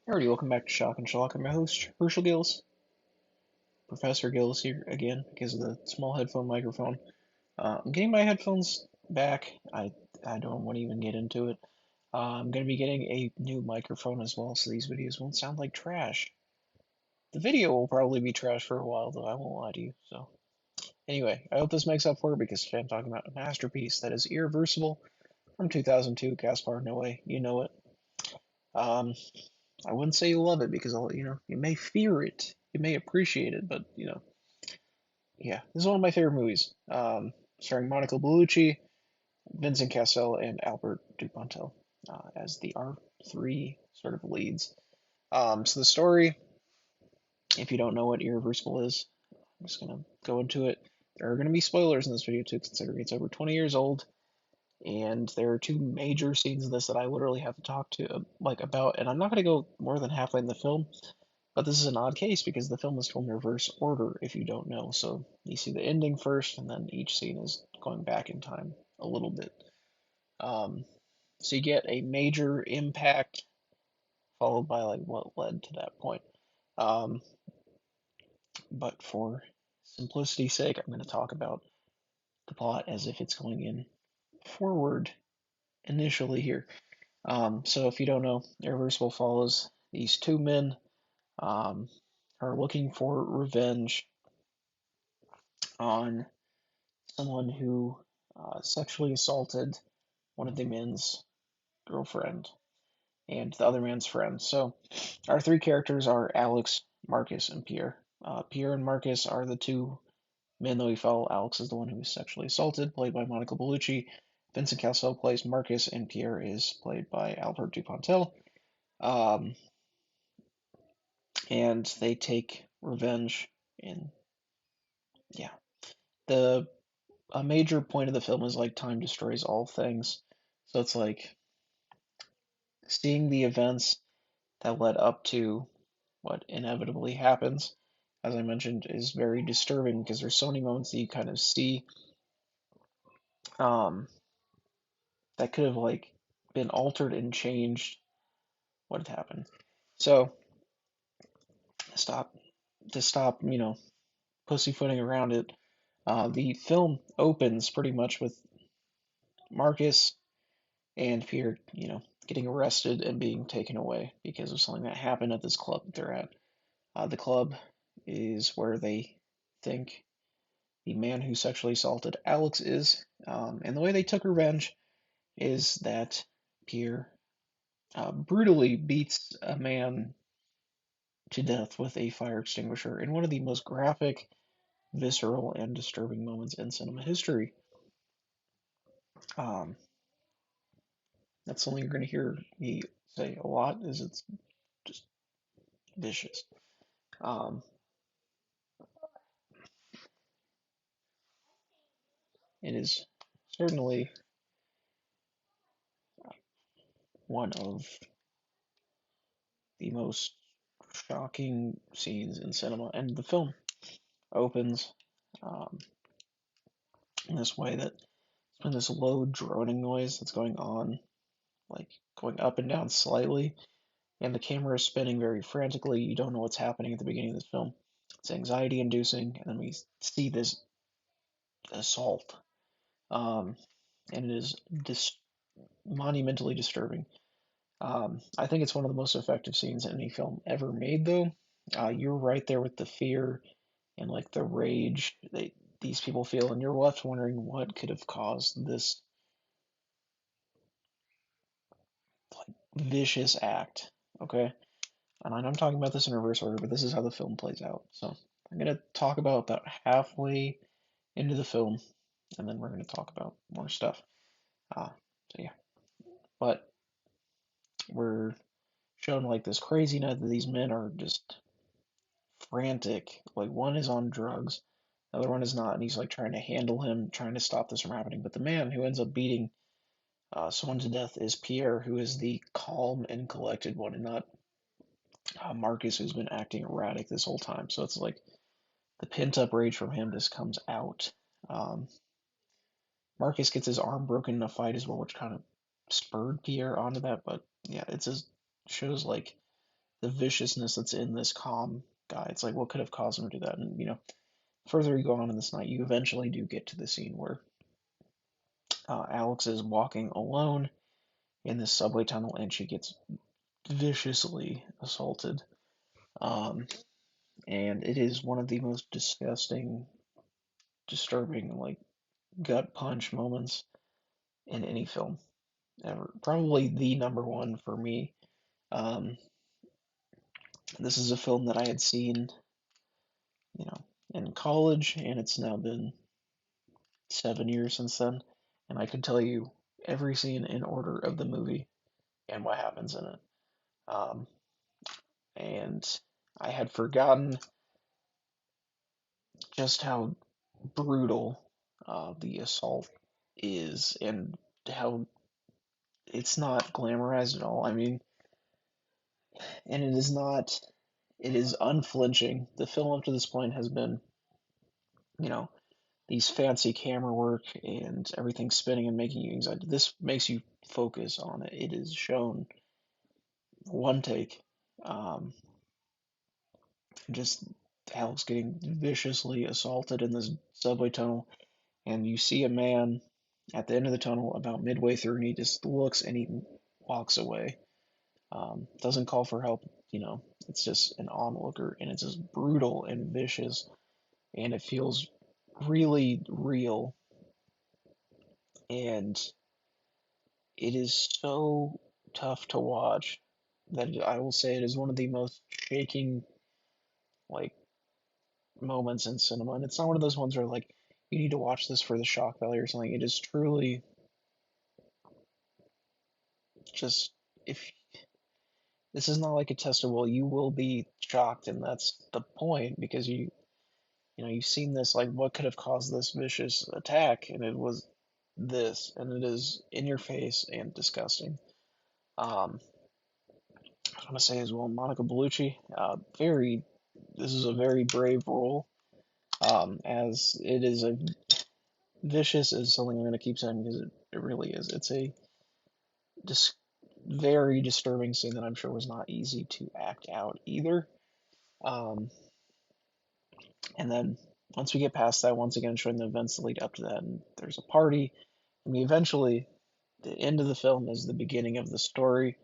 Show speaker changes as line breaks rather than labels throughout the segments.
Alrighty, welcome back to Shock and Shock. I'm your host, Herschel Gills, Professor Gills here again because of the small headphone microphone. I'm getting my headphones back. I don't want to even get into it. I'm going to be getting a new microphone as well, so these videos won't sound like trash. The video will probably be trash for a while, though, I won't lie to you. So, anyway, I hope this makes up for it because today I'm talking about a masterpiece that is Irreversible from 2002, Gaspar Noé. You know it. Um, I wouldn't say you love it because you may fear it, you may appreciate it, but yeah, this is one of my favorite movies. Starring Monica Bellucci, Vincent Cassel, and Albert Dupontel as the R3 sort of leads. So the story, if you don't know what Irreversible is, I'm just gonna go into it. There are gonna be spoilers in this video too, considering it's over 20 years old, and there are two major scenes in this that I literally have to talk to about, and I'm not gonna go more than halfway in the film. But this is an odd case because the film is told in reverse order if you don't know. So you see the ending first, and then each scene is going back in time a little bit. Um, so you get a major impact followed by like what led to that point. Um, but for simplicity's sake, I'm going to talk about the plot as if it's going in forward initially here. So if you don't know, Irreversible follows these two men um, are looking for revenge on someone who sexually assaulted one of the men's girlfriend and the other man's friend. So our three characters are Alex, Marcus, and Pierre. Pierre and Marcus are the two men that we follow. Alex is the one who was sexually assaulted, played by Monica Bellucci. Vincent Cassel plays Marcus, and Pierre is played by Albert Dupontel. Um, and they take revenge. And yeah, the a major point of the film is like time destroys all things. So it's like seeing the events that led up to what inevitably happens, as I mentioned, is very disturbing because there's so many moments that you kind of see um, that could have like been altered and changed what had happened. So stop stop, pussyfooting around it. The film opens pretty much with Marcus and Pierre, getting arrested and being taken away because of something that happened at this club that they're at. The club is where they think the man who sexually assaulted Alex is. And the way they took revenge is that Pierre brutally beats a man to death with a fire extinguisher in one of the most graphic, visceral, and disturbing moments in cinema history. Um, that's something you're going to hear me say a lot. Is it's just vicious. Um, it is certainly one of the most shocking scenes in cinema, and the film opens um, in this way that when this low droning noise that's going on, like going up and down slightly, and the camera is spinning very frantically. You don't know what's happening at the beginning of this film. It's anxiety inducing, and then we see this assault, um, and it is monumentally disturbing. I think it's one of the most effective scenes in any film ever made, though. You're right there with the fear and like the rage these people feel, and you're left wondering what could have caused this like vicious act. Okay, and I'm talking about this in reverse order, but this is how the film plays out. So I'm gonna talk about halfway into the film, and then we're gonna talk about more stuff. So yeah, but we're shown like this crazy night that these men are just frantic. Like one is on drugs, the other one is not, and he's like trying to handle him, trying to stop this from happening. But the man who ends up beating someone to death is Pierre, who is the calm and collected one, and not Marcus, who's been acting erratic this whole time. So it's like the pent up rage from him just comes out. Um, Marcus gets his arm broken in a fight as well, which kind of spurred Pierre onto that. But yeah, it just shows like the viciousness that's in this calm guy. It's like, what could have caused him to do that? And, further you go on in this night, you eventually do get to the scene where Alex is walking alone in this subway tunnel and she gets viciously assaulted. Um, and it is one of the most disgusting, disturbing, like, gut punch moments in any film ever. Probably the number one for me. Um, this is a film that I had seen, you know, in college, and it's now been 7 years since then, and I can tell you every scene in order of the movie and what happens in it. Um, and I had forgotten just how brutal the assault is and how it's not glamorized at all. I mean, and it is not, it is unflinching. The film up to this point has been, you know, these fancy camera work and everything spinning and making you anxiety. This makes you focus on it. It is shown one take. Um, just Alex getting viciously assaulted in this subway tunnel, and you see a man at the end of the tunnel about midway through, and he just looks and he walks away. Doesn't call for help, it's just an onlooker, and it's just brutal and vicious, and it feels really real, and it is so tough to watch that I will say it is one of the most shaking, like, moments in cinema. And it's not one of those ones where, like, you need to watch this for the shock value or something. It is truly just, if this is not like a test of will, you will be shocked, and that's the point, because you've seen this, like, what could have caused this vicious attack, and it was this, and it is in your face and disgusting. I want to say as well, Monica Bellucci, this is a very brave role, as it is a vicious is something I'm going to keep saying, because it really is. It's a dis- very disturbing scene that I'm sure was not easy to act out either. Um, and then once we get past that, once again showing the events that lead up to that, and there's a party, and we eventually, the end of the film is the beginning of the story,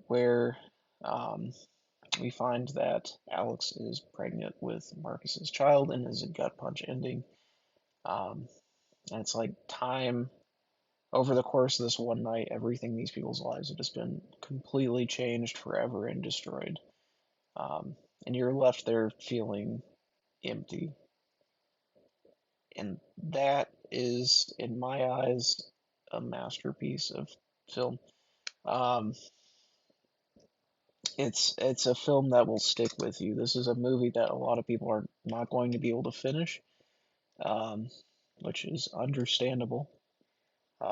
where um, we find that Alex is pregnant with Marcus's child, and is a gut punch ending. Um, and it's like time over the course of this one night, everything in these people's lives have just been completely changed forever and destroyed. Um, and you're left there feeling empty. And that is, in my eyes, a masterpiece of film. Um, it's a film that will stick with you. This is a movie that a lot of people are not going to be able to finish, um, which is understandable.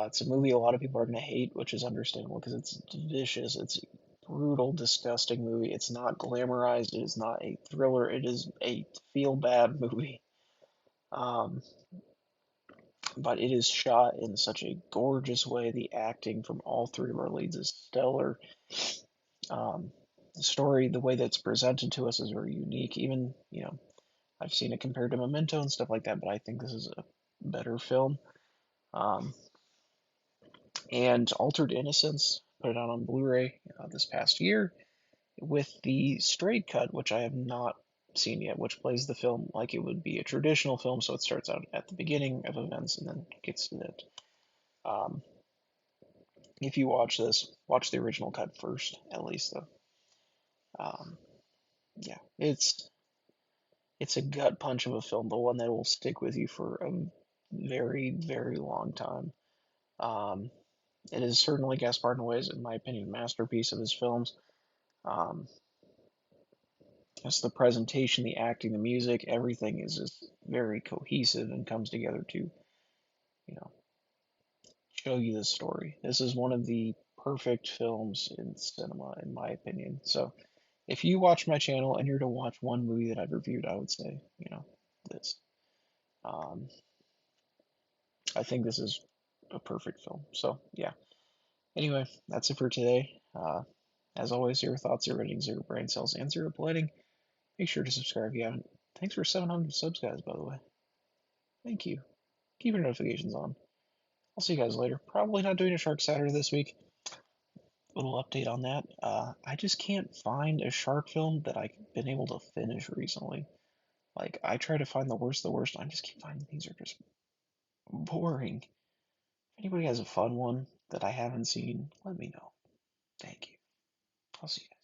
It's a movie a lot of people are going to hate, which is understandable because it's vicious. It's a brutal, disgusting movie. It's not glamorized. It is not a thriller. It is a feel bad movie. Um, but it is shot in such a gorgeous way. The acting from all three of our leads is stellar. The story, the way that's presented to us, is very unique. Even, I've seen it compared to Memento and stuff like that, but I think this is a better film. Um, and Altered Innocence, put it out on Blu-ray this past year with the straight cut, which I have not seen yet, which plays the film like it would be a traditional film. So it starts out at the beginning of events and then gets to it. Um, if you watch this, watch the original cut first, at least though. Um, yeah, it's a gut punch of a film, the one that will stick with you for a very, very long time. Um, it is certainly Gaspar Noé's, in my opinion, masterpiece of his films. Um, just the presentation, the acting, the music, everything is just very cohesive and comes together to, you know, show you the story. This is one of the perfect films in cinema, in my opinion. So, if you watch my channel and you're to watch one movie that I've reviewed, I would say, this. Um, I think this is a perfect film. So, yeah. Anyway, that's it for today. As always, zero thoughts, zero ratings, zero brain cells, and zero blighting. Make sure to subscribe if you haven't. Thanks for 700 subs, guys, by the way. Thank you. Keep your notifications on. I'll see you guys later. Probably not doing a Shark Saturday this week. Little update on that. I just can't find a shark film that I've been able to finish recently. Like, I try to find the worst, I just keep finding things are just boring. If anybody has a fun one that I haven't seen, let me know. Thank you. I'll see you guys.